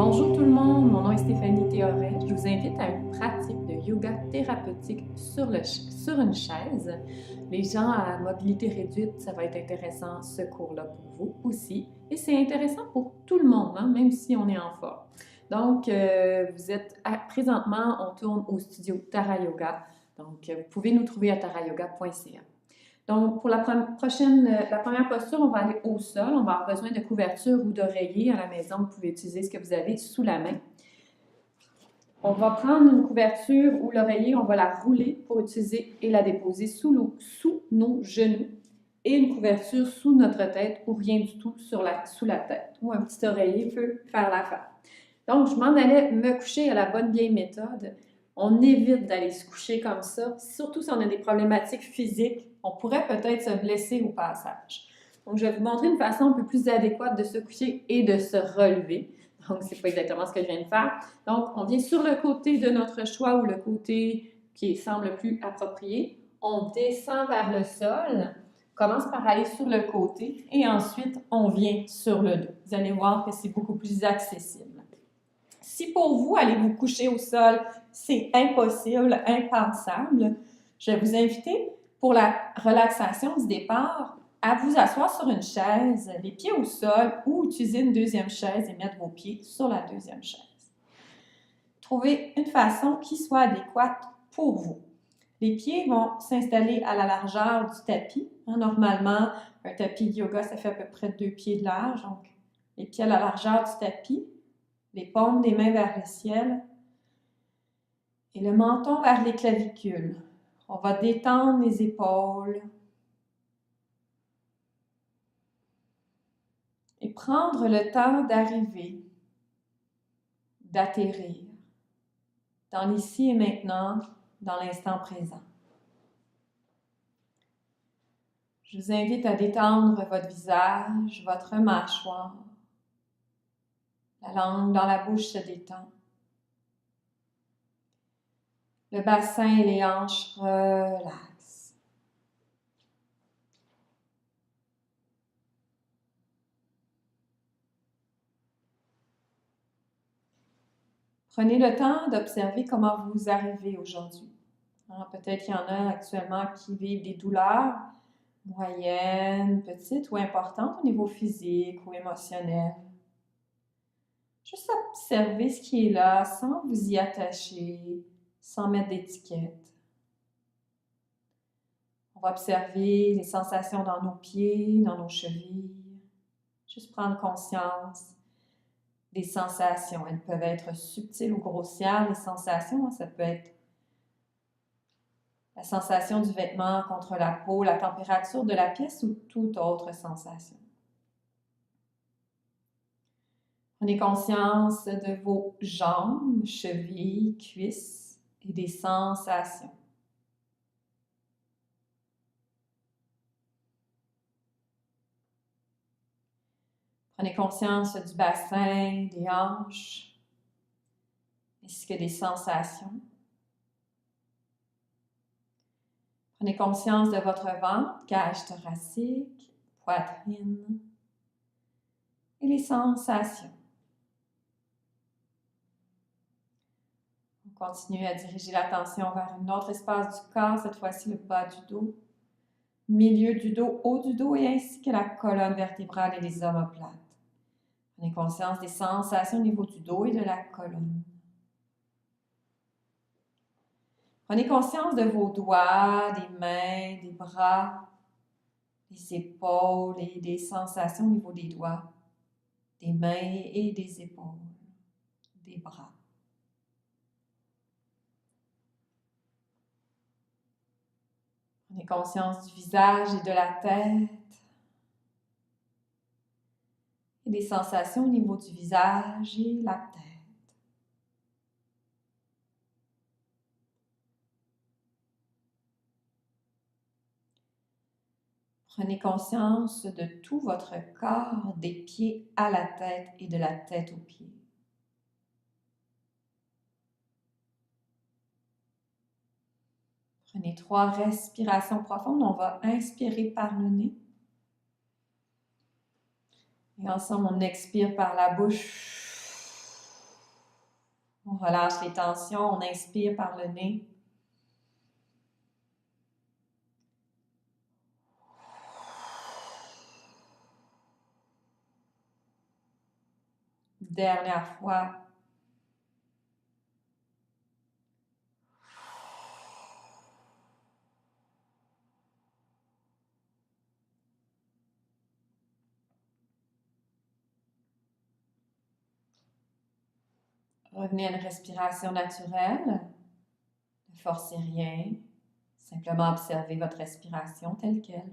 Bonjour tout le monde, mon nom est Stéphanie Théoret. Je vous invite à une pratique de yoga thérapeutique sur une chaise. Les gens à mobilité réduite, ça va être intéressant ce cours-là pour vous aussi. Et c'est intéressant pour tout le monde, hein, même si on est en forme. Donc, présentement, on tourne au studio Tara Yoga. Donc, vous pouvez nous trouver à tarayoga.ca. Donc, pour la première posture, on va aller au sol. On va avoir besoin de couverture ou d'oreiller à la maison. Vous pouvez utiliser ce que vous avez sous la main. On va prendre une couverture ou l'oreiller, on va la rouler pour utiliser et la déposer sous nos genoux et une couverture sous notre tête ou rien du tout sous la tête. Ou un petit oreiller peut faire l'affaire. Donc, je m'en allais me coucher à la bonne vieille méthode. On évite d'aller se coucher comme ça, surtout si on a des problématiques physiques. On pourrait peut-être se blesser au passage. Donc, je vais vous montrer une façon un peu plus adéquate de se coucher et de se relever. Donc, c'est pas exactement ce que je viens de faire. Donc, on vient sur le côté de notre choix ou le côté qui semble le plus approprié. On descend vers le sol, commence par aller sur le côté et ensuite, on vient sur le dos. Vous allez voir que c'est beaucoup plus accessible. Si pour vous, aller vous coucher au sol, c'est impossible, impensable, je vais vous inviter pour la relaxation du départ à vous asseoir sur une chaise, les pieds au sol ou utiliser une deuxième chaise et mettre vos pieds sur la deuxième chaise. Trouvez une façon qui soit adéquate pour vous. Les pieds vont s'installer à la largeur du tapis. Normalement, un tapis de yoga, ça fait à peu près 2 pieds de large. Donc, les pieds à la largeur du tapis, les paumes des mains vers le ciel et le menton vers les clavicules. On va détendre les épaules et prendre le temps d'arriver, d'atterrir dans l'ici et maintenant, dans l'instant présent. Je vous invite à détendre votre visage, votre mâchoire. La langue dans la bouche se détend. Le bassin et les hanches relaxent. Prenez le temps d'observer comment vous arrivez aujourd'hui. Peut-être qu'il y en a actuellement qui vivent des douleurs moyennes, petites ou importantes au niveau physique ou émotionnel. Juste observer ce qui est là sans vous y attacher, sans mettre d'étiquette. On va observer les sensations dans nos pieds, dans nos chevilles. Juste prendre conscience des sensations. Elles peuvent être subtiles ou grossières, les sensations. Ça peut être la sensation du vêtement contre la peau, la température de la pièce ou toute autre sensation. Prenez conscience de vos jambes, chevilles, cuisses et des sensations. Prenez conscience du bassin, des hanches, ainsi que des sensations. Prenez conscience de votre ventre, cage thoracique, poitrine et les sensations. On continue à diriger l'attention vers un autre espace du corps, cette fois-ci le bas du dos, milieu du dos, haut du dos et ainsi que la colonne vertébrale et les omoplates. Prenez conscience des sensations au niveau du dos et de la colonne. Prenez conscience de vos doigts, des mains, des bras, des épaules et des sensations au niveau des doigts, des mains et des épaules, des bras. Prenez conscience du visage et de la tête et des sensations au niveau du visage et la tête. Prenez conscience de tout votre corps, des pieds à la tête et de la tête aux pieds. Prenez 3 respirations profondes. On va inspirer par le nez. Et ensemble, on expire par la bouche. On relâche les tensions, on inspire par le nez. Dernière fois. Revenez à une respiration naturelle. Ne forcez rien. Simplement observez votre respiration telle qu'elle.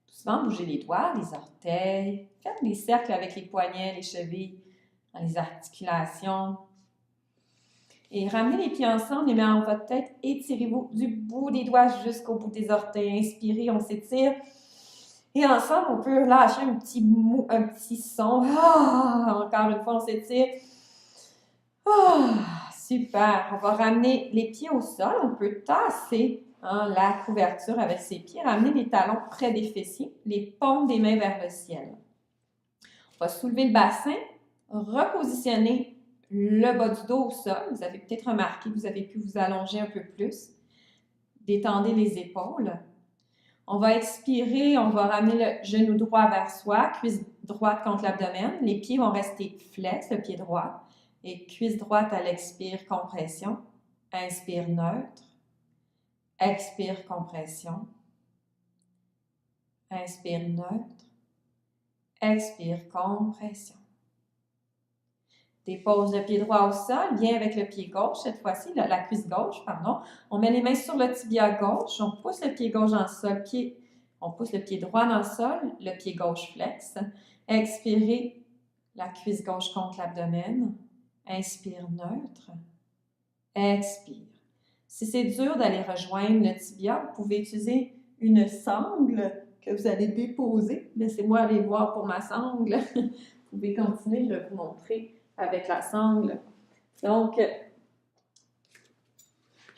Doucement, bougez les doigts, les orteils. Faites des cercles avec les poignets, les chevilles, dans les articulations. Et ramenez les pieds ensemble, les mains en votre tête. Étirez-vous du bout des doigts jusqu'au bout des orteils. Inspirez, on s'étire. Et ensemble, on peut lâcher un petit son. Encore une fois, on s'étire. Super. On va ramener les pieds au sol. On peut tasser la couverture avec ses pieds. Ramener les talons près des fessiers, les paumes des mains vers le ciel. On va soulever le bassin, repositionner le bas du dos au sol. Vous avez peut-être remarqué que vous avez pu vous allonger un peu plus. Détendez les épaules. On va expirer, on va ramener le genou droit vers soi, cuisse droite contre l'abdomen. Les pieds vont rester flex, le pied droit. Et cuisse droite à l'expire, compression. Inspire neutre. Expire, compression. Inspire neutre. Expire, compression. Dépose le pied droit au sol, viens avec le pied gauche, cette fois-ci, la cuisse gauche, pardon. On met les mains sur le tibia gauche, on pousse le pied gauche dans le sol, on pousse le pied droit dans le sol, le pied gauche flex. Expirez, la cuisse gauche contre l'abdomen. Inspire neutre. Expire. Si c'est dur d'aller rejoindre le tibia, vous pouvez utiliser une sangle que vous allez déposer. Laissez-moi aller voir pour ma sangle. Vous pouvez continuer, je vais vous montrer avec la sangle. Donc,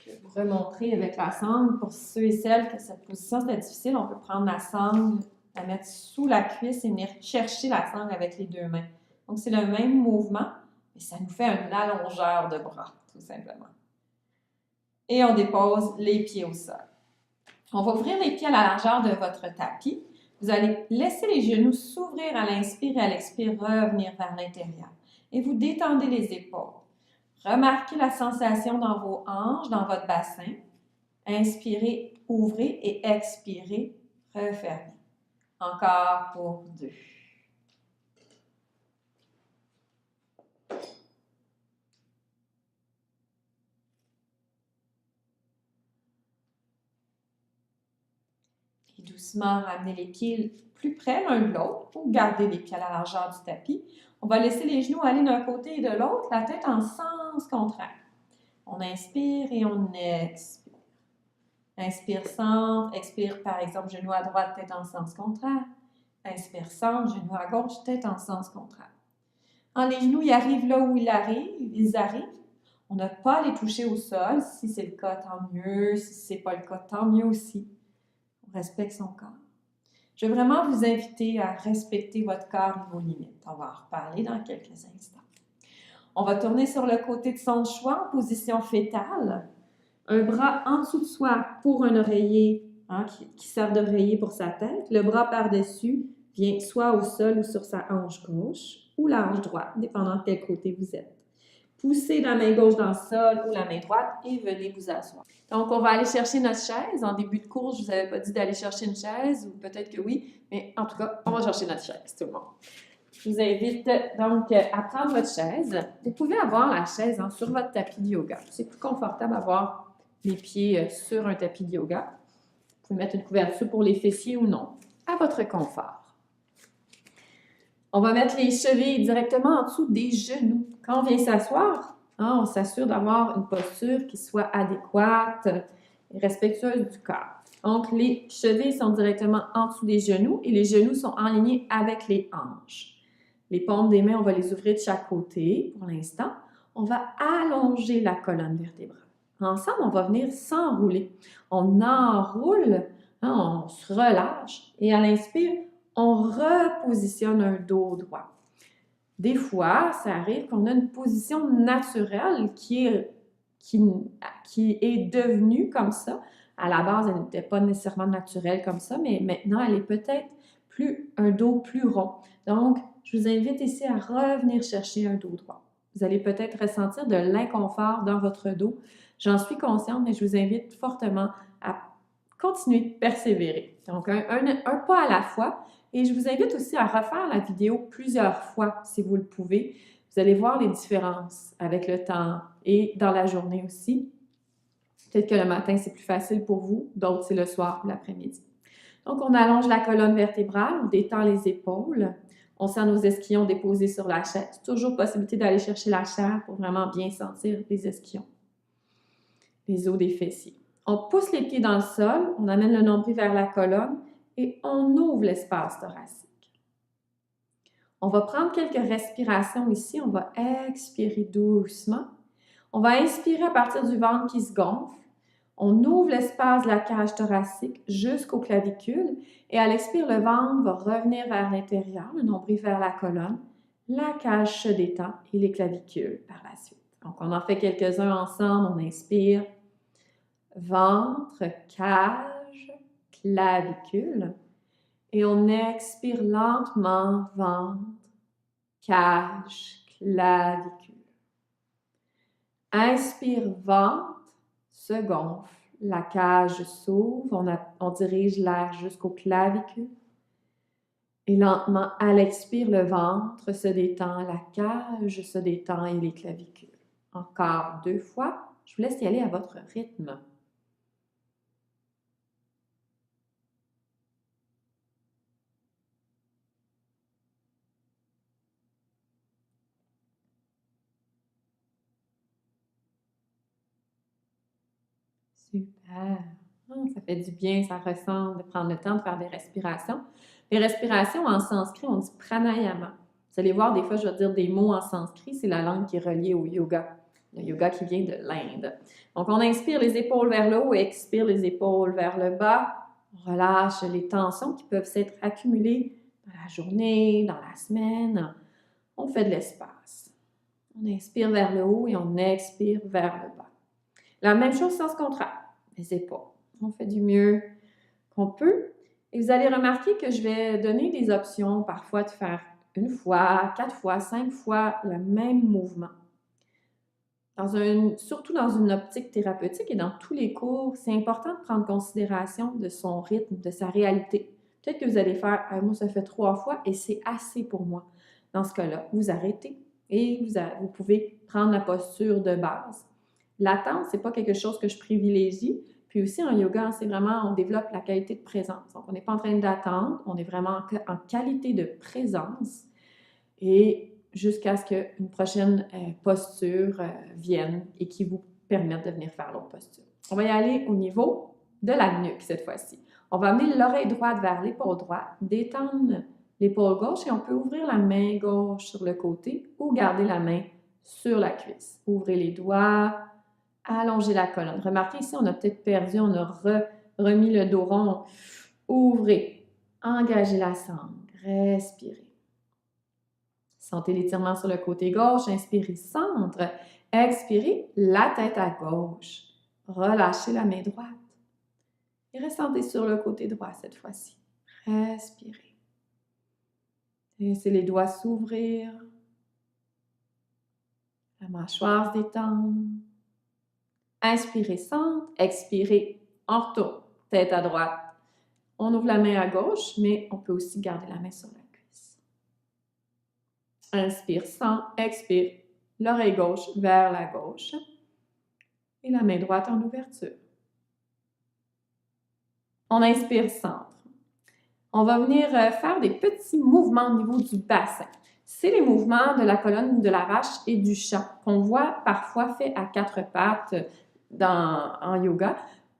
je vais vous remontrer avec la sangle. Pour ceux et celles que cette position c'était difficile, on peut prendre la sangle, la mettre sous la cuisse et venir chercher la sangle avec les deux mains. Donc, c'est le même mouvement, mais ça nous fait un allongeur de bras, tout simplement. Et on dépose les pieds au sol. On va ouvrir les pieds à la largeur de votre tapis. Vous allez laisser les genoux s'ouvrir à l'inspire et à l'expire, revenir vers l'intérieur. Et vous détendez les épaules. Remarquez la sensation dans vos hanches, dans votre bassin. Inspirez, ouvrez et expirez, refermez. Encore pour 2. Et doucement, ramenez les pieds plus près l'un de l'autre ou gardez les pieds à la largeur du tapis. On va laisser les genoux aller d'un côté et de l'autre, la tête en sens contraire. On inspire et on expire. Inspire, centre, expire par exemple, genou à droite, tête en sens contraire. Inspire, centre, genou à gauche, tête en sens contraire. Les genoux, ils arrivent là où ils arrivent. On n'a pas à les toucher au sol. Si c'est le cas, tant mieux. Si ce n'est pas le cas, tant mieux aussi. On respecte son corps. Je veux vraiment vous inviter à respecter votre corps et vos limites. On va en reparler dans quelques instants. On va tourner sur le côté de son choix en position fétale. Un bras en dessous de soi pour un oreiller qui sert d'oreiller pour sa tête. Le bras par-dessus vient soit au sol ou sur sa hanche gauche ou la hanche droite, dépendant de quel côté vous êtes. Poussez la main gauche dans le sol ou la main droite et venez vous asseoir. Donc, on va aller chercher notre chaise. En début de cours, je ne vous avais pas dit d'aller chercher une chaise, ou peut-être que oui, mais en tout cas, on va chercher notre chaise, tout le monde. Je vous invite donc à prendre votre chaise. Vous pouvez avoir la chaise sur votre tapis de yoga. C'est plus confortable d'avoir les pieds sur un tapis de yoga. Vous pouvez mettre une couverture pour les fessiers ou non, à votre confort. On va mettre les chevilles directement en dessous des genoux. Quand on vient s'asseoir, on s'assure d'avoir une posture qui soit adéquate et respectueuse du corps. Donc, les chevilles sont directement en dessous des genoux et les genoux sont alignés avec les hanches. Les paumes des mains, on va les ouvrir de chaque côté pour l'instant. On va allonger la colonne vertébrale. Ensemble, on va venir s'enrouler. On enroule, hein, on se relâche et à l'inspire, on repositionne un dos droit. Des fois, ça arrive qu'on a une position naturelle qui est devenue comme ça. À la base, elle n'était pas nécessairement naturelle comme ça, mais maintenant, elle est peut-être un dos plus rond. Donc, je vous invite ici à revenir chercher un dos droit. Vous allez peut-être ressentir de l'inconfort dans votre dos. J'en suis consciente, mais je vous invite fortement à continuer de persévérer. Donc, un pas à la fois. Et je vous invite aussi à refaire la vidéo plusieurs fois si vous le pouvez. Vous allez voir les différences avec le temps et dans la journée aussi. Peut-être que le matin, c'est plus facile pour vous, d'autres, c'est le soir ou l'après-midi. Donc, on allonge la colonne vertébrale, on détend les épaules, on sent nos ischions déposés sur la chaise. Toujours possibilité d'aller chercher la chair pour vraiment bien sentir les ischions, les os des fessiers. On pousse les pieds dans le sol, on amène le nombril vers la colonne et on ouvre l'espace thoracique. On va prendre quelques respirations ici, on va expirer doucement. On va inspirer à partir du ventre qui se gonfle. On ouvre l'espace de la cage thoracique jusqu'aux clavicules et à l'expire, le ventre va revenir vers l'intérieur, le nombril vers la colonne. La cage se détend et les clavicules par la suite. Donc, on en fait quelques-uns ensemble. On inspire. Ventre, cage, clavicule. Et on expire lentement, ventre, cage, clavicule. Inspire, ventre, se gonfle, la cage s'ouvre, on dirige l'air jusqu'aux clavicules. Et lentement, à l'expire, le ventre se détend, la cage se détend et les clavicules. Encore 2 fois, je vous laisse y aller à votre rythme. Super! Ça fait du bien, ça ressemble de prendre le temps de faire des respirations. Les respirations en sanskrit, on dit pranayama. Vous allez voir, des fois, je vais dire des mots en sanskrit, c'est la langue qui est reliée au yoga. Le yoga qui vient de l'Inde. Donc, on inspire les épaules vers le haut et expire les épaules vers le bas. On relâche les tensions qui peuvent s'être accumulées dans la journée, dans la semaine. On fait de l'espace. On inspire vers le haut et on expire vers le bas. La même chose sans se contraire, les épaules. On fait du mieux qu'on peut. Et vous allez remarquer que je vais donner des options parfois de faire 1 fois, 4 fois, 5 fois le même mouvement. Surtout dans une optique thérapeutique et dans tous les cours, c'est important de prendre considération de son rythme, de sa réalité. Peut-être que vous allez faire « moi, ça fait 3 fois et c'est assez pour moi ». Dans ce cas-là, vous arrêtez et vous pouvez prendre la posture de base. L'attente, ce n'est pas quelque chose que je privilégie. Puis aussi, en yoga, c'est vraiment, on développe la qualité de présence. Donc, on n'est pas en train d'attendre, on est vraiment en qualité de présence et jusqu'à ce qu'une prochaine posture vienne et qui vous permette de venir faire l'autre posture. On va y aller au niveau de la nuque cette fois-ci. On va amener l'oreille droite vers l'épaule droite, détendre l'épaule gauche et on peut ouvrir la main gauche sur le côté ou garder la main sur la cuisse. Ouvrez les doigts, allongez la colonne. Remarquez ici, on a peut-être perdu, on a remis le dos rond. Ouvrez, engagez la sangle, respirez. Sentez l'étirement sur le côté gauche, inspirez, centre. Expirez, la tête à gauche. Relâchez la main droite. Et ressentez sur le côté droit cette fois-ci. Respirez. Laissez les doigts s'ouvrir. La mâchoire se détend. Inspirez, centre. Expirez, on retourne. Tête à droite. On ouvre la main à gauche, mais on peut aussi garder la main sur la cuisse. Inspire, centre. Expire. L'oreille gauche vers la gauche. Et la main droite en ouverture. On inspire, centre. On va venir faire des petits mouvements au niveau du bassin. C'est les mouvements de la colonne de la vache et du chat qu'on voit parfois fait à 4 pattes en yoga.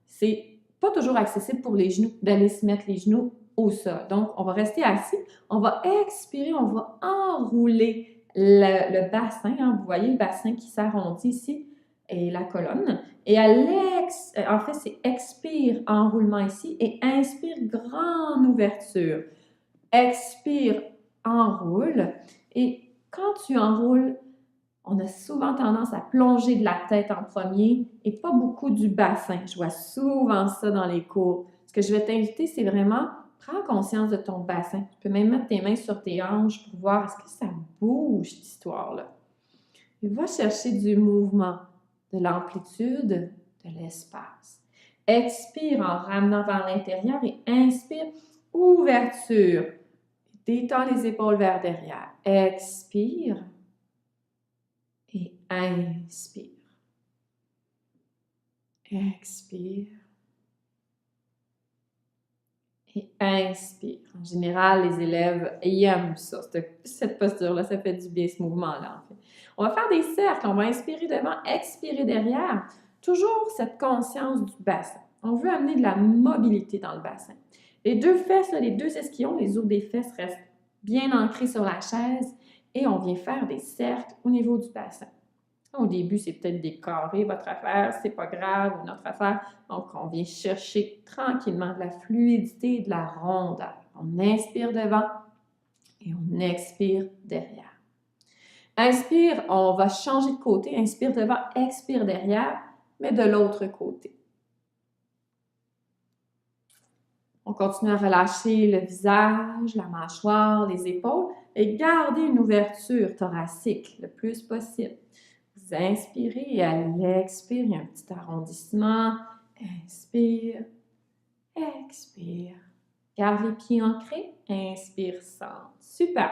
C'est pas toujours accessible pour les genoux d'aller se mettre les genoux au sol. Donc, on va rester assis. On va expirer, on va enrouler le bassin. Hein. Vous voyez le bassin qui s'arrondit ici. et la colonne. Et en fait, c'est expire, enroulement ici, et inspire, grande ouverture. Expire, enroule. Et quand tu enroules, on a souvent tendance à plonger de la tête en premier et pas beaucoup du bassin. Je vois souvent ça dans les cours. Ce que je vais t'inviter, c'est vraiment prends conscience de ton bassin. Tu peux même mettre tes mains sur tes hanches pour voir est-ce que ça bouge, cette histoire-là. Et va chercher du mouvement, de l'amplitude, de l'espace. Expire en ramenant vers l'intérieur et inspire, ouverture. Détends les épaules vers derrière. Expire et inspire. Expire et inspire. En général, les élèves aiment ça, cette posture-là, ça fait du bien ce mouvement-là. En fait. On va faire des cercles, on va inspirer devant, expirer derrière. Toujours cette conscience du bassin. On veut amener de la mobilité dans le bassin. Les deux fesses, là, les deux ischions, les os des fesses restent bien ancrés sur la chaise et on vient faire des cercles au niveau du bassin. Au début, c'est peut-être des carrés, votre affaire, c'est pas grave, notre affaire. Donc, on vient chercher tranquillement de la fluidité et de la rondeur. On inspire devant et on expire derrière. Inspire, on va changer de côté. Inspire devant, expire derrière, mais de l'autre côté. On continue à relâcher le visage, la mâchoire, les épaules et garder une ouverture thoracique le plus possible. Vous inspirez et à l'expire, il y a un petit arrondissement. Inspire, expire. Garde les pieds ancrés. Inspire, centre. Super.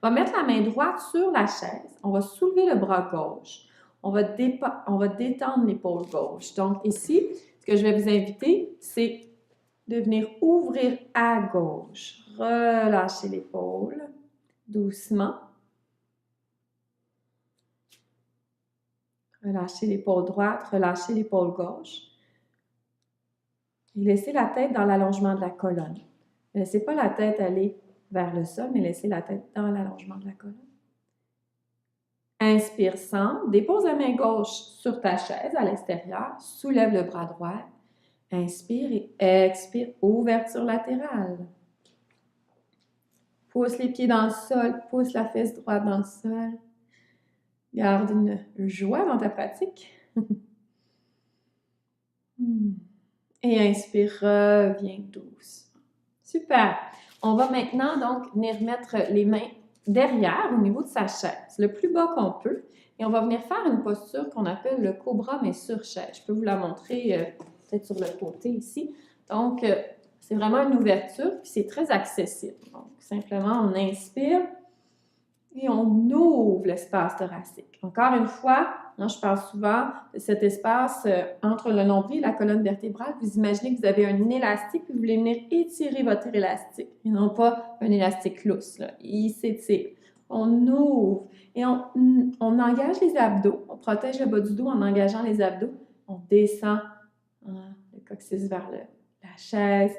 On va mettre la main droite sur la chaise. On va soulever le bras gauche. On va détendre l'épaule gauche. Donc ici, ce que je vais vous inviter, c'est de venir ouvrir à gauche. Relâchez l'épaule doucement. Relâchez l'épaule droite, relâchez l'épaule gauche. Et laissez la tête dans l'allongement de la colonne. Ne laissez pas la tête aller vers le sol, mais laissez la tête dans l'allongement de la colonne. Inspire, centre. Dépose la main gauche sur ta chaise à l'extérieur. Soulève le bras droit. Inspire et expire. Ouverture latérale. Pousse les pieds dans le sol. Pousse la fesse droite dans le sol. Garde une joie dans ta pratique. Et inspire, reviens doucement. Super. On va maintenant donc venir mettre les mains derrière au niveau de sa chaise, le plus bas qu'on peut. Et on va venir faire une posture qu'on appelle le cobra, mais sur chaise. Je peux vous la montrer peut-être sur le côté ici. Donc, c'est vraiment une ouverture, puis c'est très accessible. Donc, simplement, on inspire et on ouvre l'espace thoracique. Encore une fois, je parle souvent de cet espace entre le nombril et la colonne vertébrale. Vous imaginez que vous avez un élastique, puis vous voulez venir étirer votre élastique, et non pas un élastique lousse. Là. Il s'étire. On ouvre et on engage les abdos. On protège le bas du dos en engageant les abdos. On descend le coccyx vers la chaise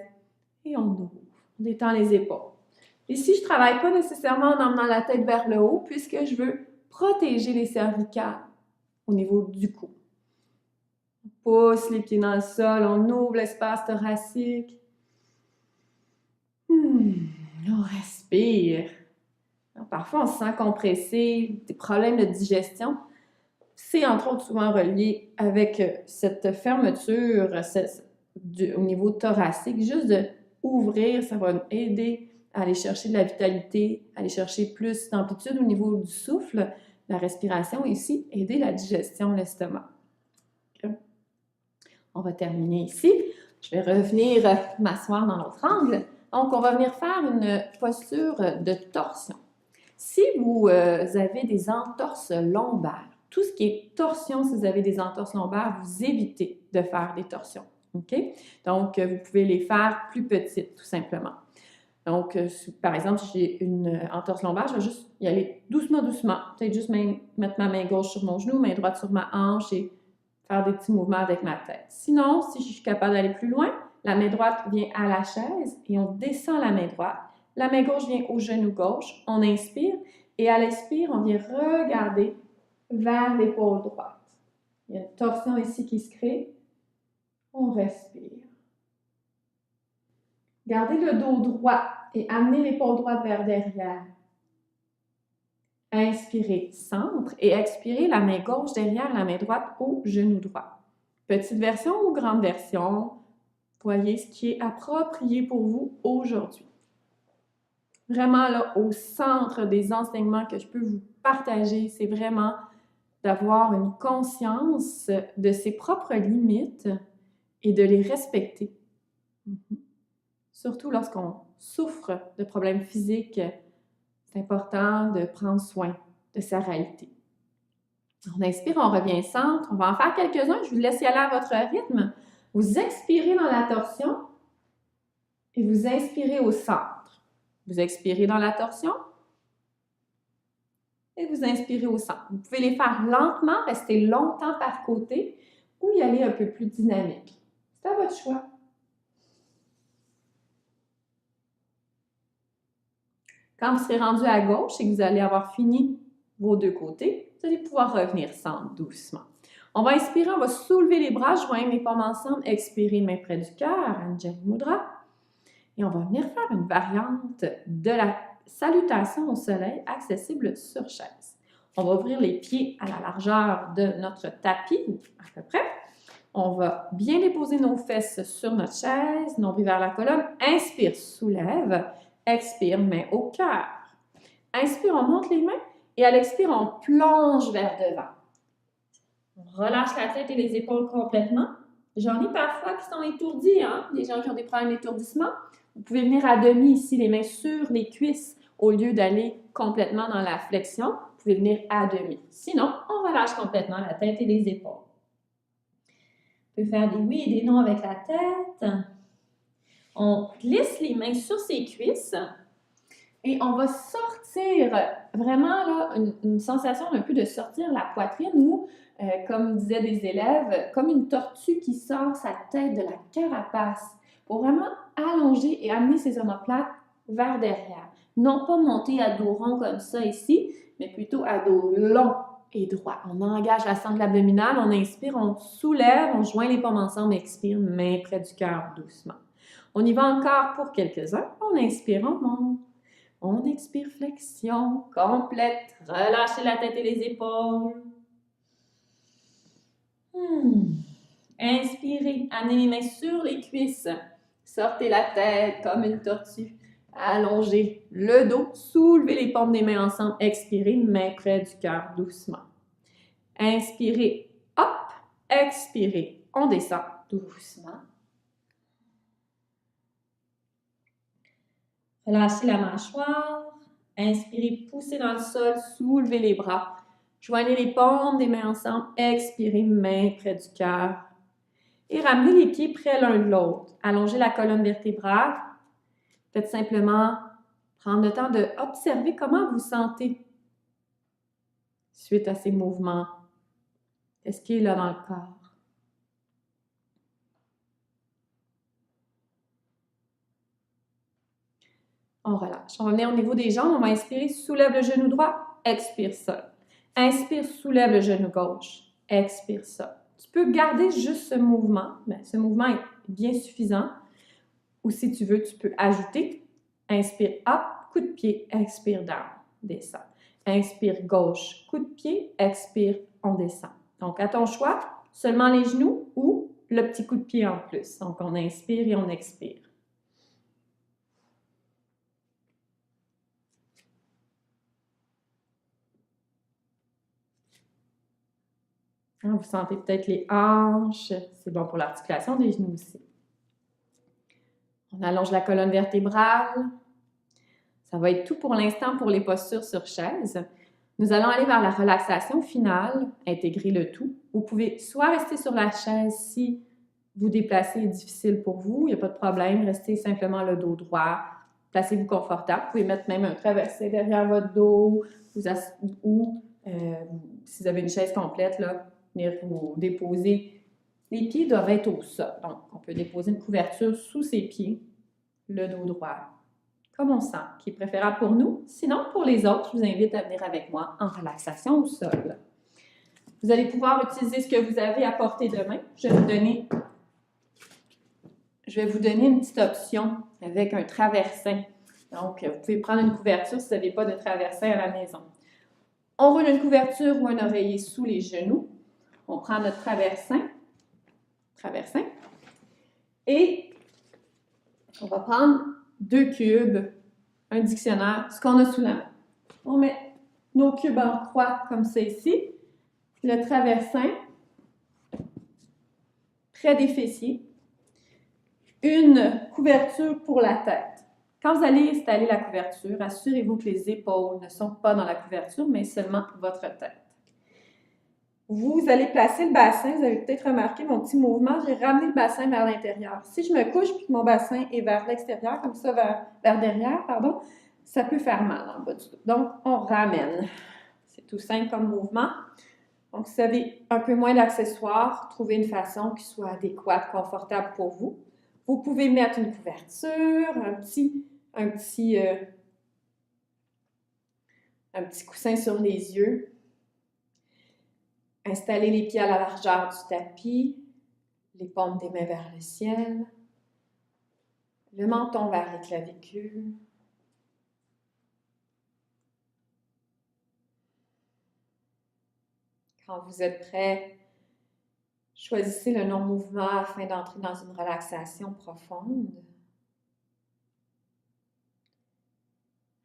et on ouvre. On détend les épaules. Ici, je ne travaille pas nécessairement en emmenant la tête vers le haut puisque je veux protéger les cervicales au niveau du cou. On pousse les pieds dans le sol, on ouvre l'espace thoracique. On respire. Alors, parfois, on se sent compressé, des problèmes de digestion. C'est entre autres souvent relié avec cette fermeture au niveau thoracique. Juste d'ouvrir, ça va aider à aller chercher de la vitalité, aller chercher plus d'amplitude au niveau du souffle, la respiration et aussi aider la digestion, l'estomac. Okay. On va terminer ici. Je vais revenir m'asseoir dans l'autre angle. Donc, on va venir faire une posture de torsion. Si vous avez des entorses lombaires, tout ce qui est torsion, si vous avez des entorses lombaires, vous évitez de faire des torsions. Okay? Donc, vous pouvez les faire plus petites, tout simplement. Donc, par exemple, si j'ai une entorse lombaire, je vais juste y aller doucement, doucement. Peut-être juste mettre ma main gauche sur mon genou, main droite sur ma hanche et faire des petits mouvements avec ma tête. Sinon, si je suis capable d'aller plus loin, la main droite vient à la chaise et on descend la main droite. La main gauche vient au genou gauche. On inspire et à l'expire, on vient regarder vers l'épaule droite. Il y a une torsion ici qui se crée. On respire. Gardez le dos droit et amenez l'épaule droite vers derrière. Inspirez, centre, et expirez la main gauche derrière la main droite au genou droit. Petite version ou grande version, voyez ce qui est approprié pour vous aujourd'hui. Vraiment là, au centre des enseignements que je peux vous partager, c'est vraiment d'avoir une conscience de ses propres limites et de les respecter. Surtout lorsqu'on souffre de problèmes physiques, c'est important de prendre soin de sa réalité. On inspire, on revient centre. On va en faire quelques-uns. Je vous laisse y aller à votre rythme. Vous expirez dans la torsion et vous inspirez au centre. Vous expirez dans la torsion et vous inspirez au centre. Vous pouvez les faire lentement, rester longtemps par côté ou y aller un peu plus dynamique. C'est à votre choix. Quand vous serez rendu à gauche et que vous allez avoir fini vos deux côtés, vous allez pouvoir revenir centre doucement. On va inspirer, on va soulever les bras, joindre les paumes ensemble, expirer, main près du cœur, Anjali Mudra. Et on va venir faire une variante de la salutation au soleil accessible sur chaise. On va ouvrir les pieds à la largeur de notre tapis, à peu près. On va bien déposer nos fesses sur notre chaise, nombril vers la colonne. Inspire, soulève. Expire, main au cœur. Inspire, on monte les mains. Et à l'expire, on plonge vers devant. On relâche la tête et les épaules complètement. J'en ai parfois qui sont étourdis, des gens qui ont des problèmes d'étourdissement. Vous pouvez venir à demi ici, les mains sur les cuisses, au lieu d'aller complètement dans la flexion. Vous pouvez venir à demi. Sinon, on relâche complètement la tête et les épaules. On peut faire des oui et des non avec la tête. On glisse les mains sur ses cuisses et on va sortir vraiment là, une sensation un peu de sortir la poitrine ou, comme disaient des élèves, comme une tortue qui sort sa tête de la carapace pour vraiment allonger et amener ses omoplates vers derrière. Non pas monter à dos rond comme ça ici, mais plutôt à dos long et droit. On engage la sangle abdominale, on inspire, on soulève, on joint les paumes ensemble, expire, main près du cœur doucement. On y va encore pour quelques-uns. On inspire, on monte. On expire, flexion complète. Relâchez la tête et les épaules. Inspirez, amenez les mains sur les cuisses. Sortez la tête comme une tortue. Allongez le dos. Soulevez les paumes des mains ensemble. Expirez, main près du cœur doucement. Inspirez, hop. Expirez, on descend doucement. Relâchez la mâchoire. Inspirez, poussez dans le sol, soulevez les bras. Joignez les paumes des mains ensemble. Expirez, main près du cœur. Et ramenez les pieds près l'un de l'autre. Allongez la colonne vertébrale. Faites simplement prendre le temps d'observer comment vous sentez suite à ces mouvements. Qu'est-ce qui est là dans le corps? On relâche. On va venir au niveau des jambes. On va inspirer, soulève le genou droit. Expire, sol. Inspire, soulève le genou gauche. Expire, sol. Tu peux garder juste ce mouvement. Mais ce mouvement est bien suffisant. Ou si tu veux, tu peux ajouter. Inspire, up, coup de pied. Expire, down, descend. Inspire, gauche, coup de pied. Expire, on descend. Donc, à ton choix, seulement les genoux ou le petit coup de pied en plus. Donc, on inspire et on expire. Vous sentez peut-être les hanches, c'est bon pour l'articulation des genoux aussi. On allonge la colonne vertébrale. Ça va être tout pour l'instant pour les postures sur chaise. Nous allons aller vers la relaxation finale, intégrer le tout. Vous pouvez soit rester sur la chaise si vous déplacer est difficile pour vous, il n'y a pas de problème, restez simplement le dos droit, placez-vous confortable. Vous pouvez mettre même un traversier derrière votre dos ou si vous avez une chaise complète, là, venir vous déposer. Les pieds doivent être au sol. Donc, on peut déposer une couverture sous ses pieds, le dos droit, comme on sent, qui est préférable pour nous. Sinon, pour les autres, je vous invite à venir avec moi en relaxation au sol. Vous allez pouvoir utiliser ce que vous avez à portée de main. Je vais vous donner une petite option avec un traversin. Donc, vous pouvez prendre une couverture si vous n'avez pas de traversin à la maison. On roule une couverture ou un oreiller sous les genoux. On prend notre traversin. Et on va prendre 2 cubes, un dictionnaire, ce qu'on a sous la main. On met nos cubes en croix comme ça ici. Le traversin, près des fessiers. Une couverture pour la tête. Quand vous allez installer la couverture, assurez-vous que les épaules ne sont pas dans la couverture, mais seulement votre tête. Vous allez placer le bassin, vous avez peut-être remarqué mon petit mouvement, j'ai ramené le bassin vers l'intérieur. Si je me couche et que mon bassin est vers l'extérieur, comme ça, vers derrière, pardon, ça peut faire mal en bas du dos. Donc, on ramène. C'est tout simple comme mouvement. Donc, si vous avez un peu moins d'accessoires, trouvez une façon qui soit adéquate, confortable pour vous. Vous pouvez mettre une couverture, un petit coussin sur les yeux. Installez les pieds à la largeur du tapis, les paumes des mains vers le ciel, le menton vers les clavicules. Quand vous êtes prêt, choisissez le non-mouvement afin d'entrer dans une relaxation profonde.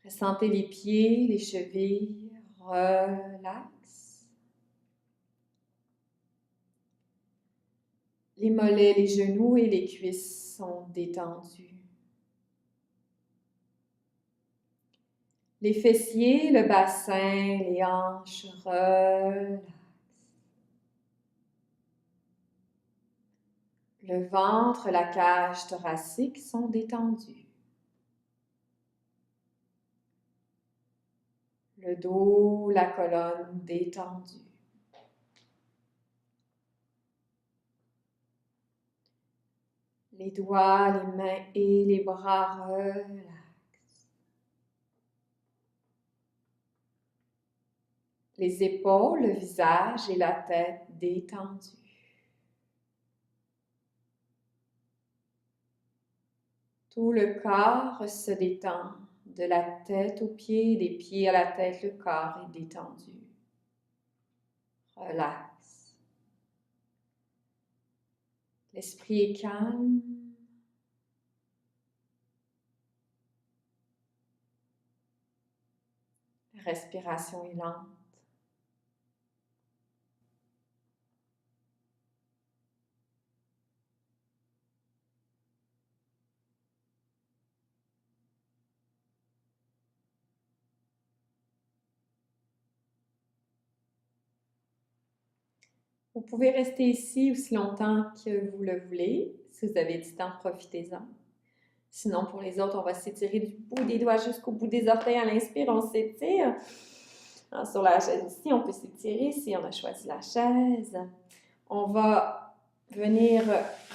Ressentez les pieds, les chevilles, relax. Les mollets, les genoux et les cuisses sont détendus. Les fessiers, le bassin, les hanches, relax. Le ventre, la cage thoracique sont détendus. Le dos, la colonne détendue. Les doigts, les mains et les bras relax. Les épaules, le visage et la tête détendus. Tout le corps se détend, de la tête aux pieds, des pieds à la tête, le corps est détendu. Relax. L'esprit est calme. La respiration est lente. Vous pouvez rester ici aussi longtemps que vous le voulez. Si vous avez du temps, profitez-en. Sinon, pour les autres, on va s'étirer du bout des doigts jusqu'au bout des orteils. À l'inspire, on s'étire. Sur la chaise ici, on peut s'étirer si on a choisi la chaise. On va venir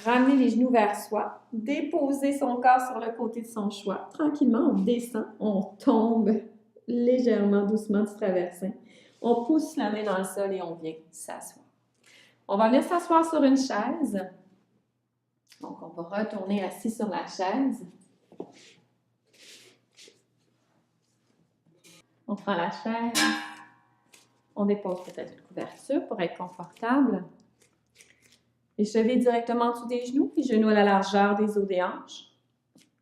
ramener les genoux vers soi, déposer son corps sur le côté de son choix. Tranquillement, on descend, on tombe légèrement, doucement du traversin. On pousse la main dans le sol et on vient s'asseoir. On va venir s'asseoir sur une chaise. Donc, on va retourner assis sur la chaise. On prend la chaise. On dépose peut-être une couverture pour être confortable. Les chevilles directement en dessous des genoux, les genoux à la largeur des os des hanches.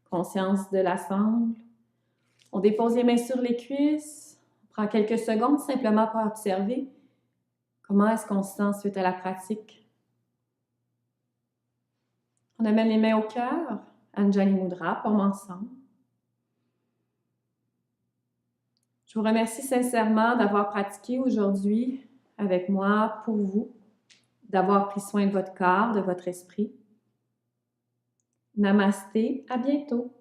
Conscience de la sangle. On dépose les mains sur les cuisses. On prend quelques secondes simplement pour observer comment est-ce qu'on se sent suite à la pratique. On amène les mains au cœur, Anjali Mudra, paumes ensemble. Je vous remercie sincèrement d'avoir pratiqué aujourd'hui avec moi, pour vous, d'avoir pris soin de votre corps, de votre esprit. Namasté, à bientôt!